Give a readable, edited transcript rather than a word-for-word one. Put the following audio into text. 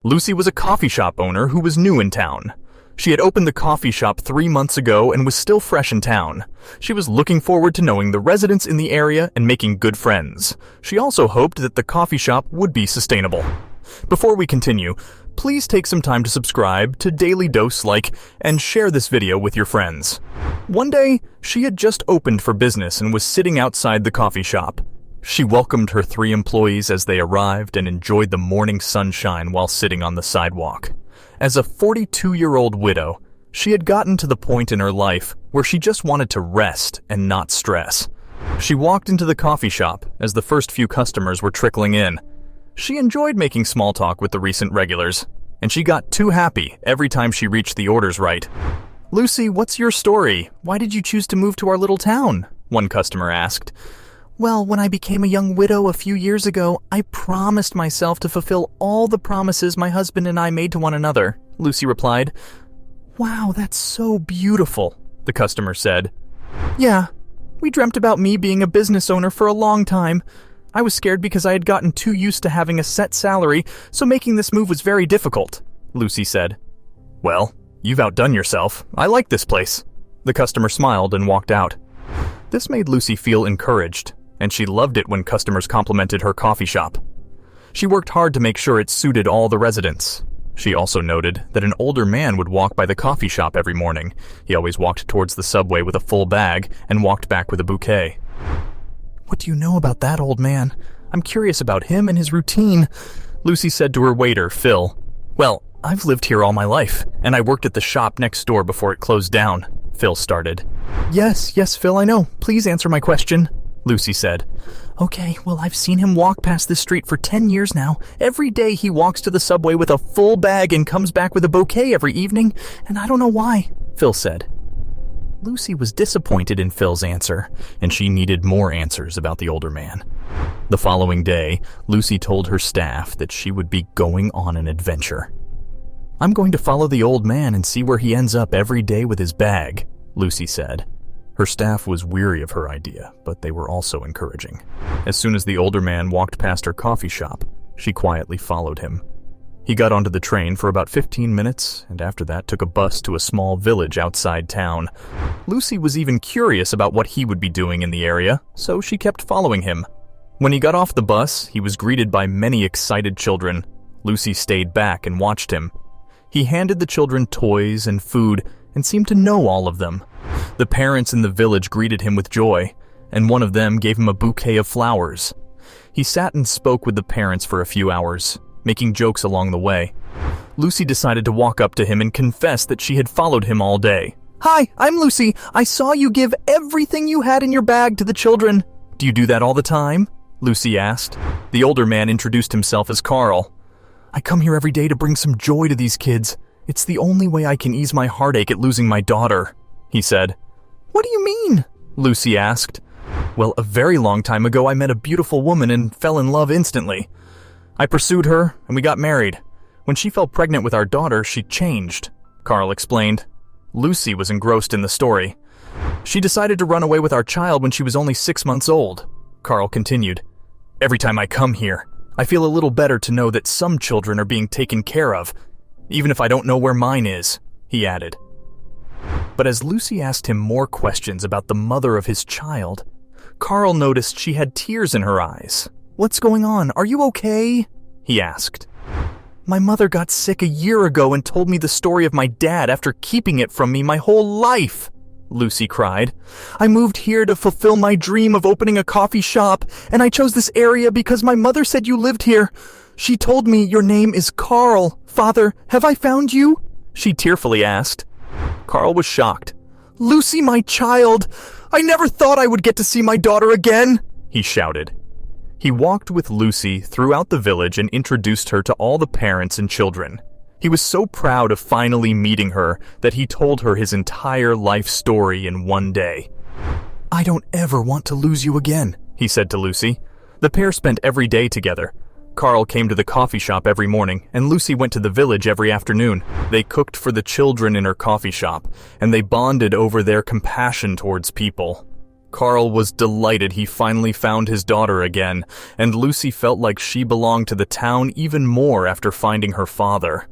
Lucy was a coffee shop owner who was new in town. She had opened the coffee shop 3 months ago and was still fresh in town. She was looking forward to knowing the residents in the area and making good friends. She also hoped that the coffee shop would be sustainable. Before we continue, please take some time to subscribe to Dailydose, like, and share this video with your friends. One day, she had just opened for business and was sitting outside the coffee shop. She welcomed her 3 employees as they arrived and enjoyed the morning sunshine while sitting on the sidewalk. As a 42-year-old widow, she had gotten to the point in her life where she just wanted to rest and not stress. She walked into the coffee shop as the first few customers were trickling in. She enjoyed making small talk with the recent regulars, and she got too happy every time she reached the orders right. "Lucy, what's your story? Why did you choose to move to our little town?" one customer asked. "Well, when I became a young widow a few years ago, I promised myself to fulfill all the promises my husband and I made to one another," Lucy replied. "Wow, that's so beautiful," the customer said. "Yeah, we dreamt about me being a business owner for a long time. I was scared because I had gotten too used to having a set salary, so making this move was very difficult," Lucy said. "Well, you've outdone yourself. I like this place." The customer smiled and walked out. This made Lucy feel encouraged, and she loved it when customers complimented her coffee shop. She worked hard to make sure it suited all the residents. She also noted that an older man would walk by the coffee shop every morning. He always walked towards the subway with a full bag and walked back with a bouquet. "What do you know about that old man? I'm curious about him and his routine," Lucy said to her waiter, Phil. "Well, I've lived here all my life, and I worked at the shop next door before it closed down," Phil started. Yes, Phil, I know. Please answer my question," Lucy said. "Okay, well, I've seen him walk past this street for 10 years now. Every day he walks to the subway with a full bag and comes back with a bouquet every evening, and I don't know why," Phil said. Lucy was disappointed in Phil's answer, and she needed more answers about the older man. The following day, Lucy told her staff that she would be going on an adventure. "I'm going to follow the old man and see where he ends up every day with his bag," Lucy said. Her staff was weary of her idea, but they were also encouraging. As soon as the older man walked past her coffee shop, she quietly followed him. He got onto the train for about 15 minutes, and after that took a bus to a small village outside town. Lucy was even curious about what he would be doing in the area, so she kept following him. When he got off the bus, he was greeted by many excited children. Lucy stayed back and watched him. He handed the children toys and food and seemed to know all of them. The parents in the village greeted him with joy, and one of them gave him a bouquet of flowers. He sat and spoke with the parents for a few hours, making jokes along the way. Lucy decided to walk up to him and confess that she had followed him all day. "Hi, I'm Lucy. I saw you give everything you had in your bag to the children." "Do you do that all the time?" Lucy asked. The older man introduced himself as Carl. "I come here every day to bring some joy to these kids. It's the only way I can ease my heartache at losing my daughter," he said. "What do you mean?" Lucy asked. "Well, a very long time ago I met a beautiful woman and fell in love instantly. I pursued her, and we got married. When she fell pregnant with our daughter, she changed," Carl explained. Lucy was engrossed in the story. "She decided to run away with our child when she was only 6 months old," Carl continued. "Every time I come here, I feel a little better to know that some children are being taken care of, even if I don't know where mine is," he added. But as Lucy asked him more questions about the mother of his child, Carl noticed she had tears in her eyes. "What's going on? Are you okay?" he asked. "My mother got sick a year ago and told me the story of my dad after keeping it from me my whole life," Lucy cried. "I moved here to fulfill my dream of opening a coffee shop, and I chose this area because my mother said you lived here. She told me your name is Carl. Father, have I found you?" she tearfully asked. Carl was shocked. "Lucy, my child! I never thought I would get to see my daughter again!" he shouted. He walked with Lucy throughout the village and introduced her to all the parents and children. He was so proud of finally meeting her that he told her his entire life story in one day. "I don't ever want to lose you again," he said to Lucy. The pair spent every day together. Carl came to the coffee shop every morning, and Lucy went to the village every afternoon. They cooked for the children in her coffee shop, and they bonded over their compassion towards people. Carl was delighted he finally found his daughter again, and Lucy felt like she belonged to the town even more after finding her father.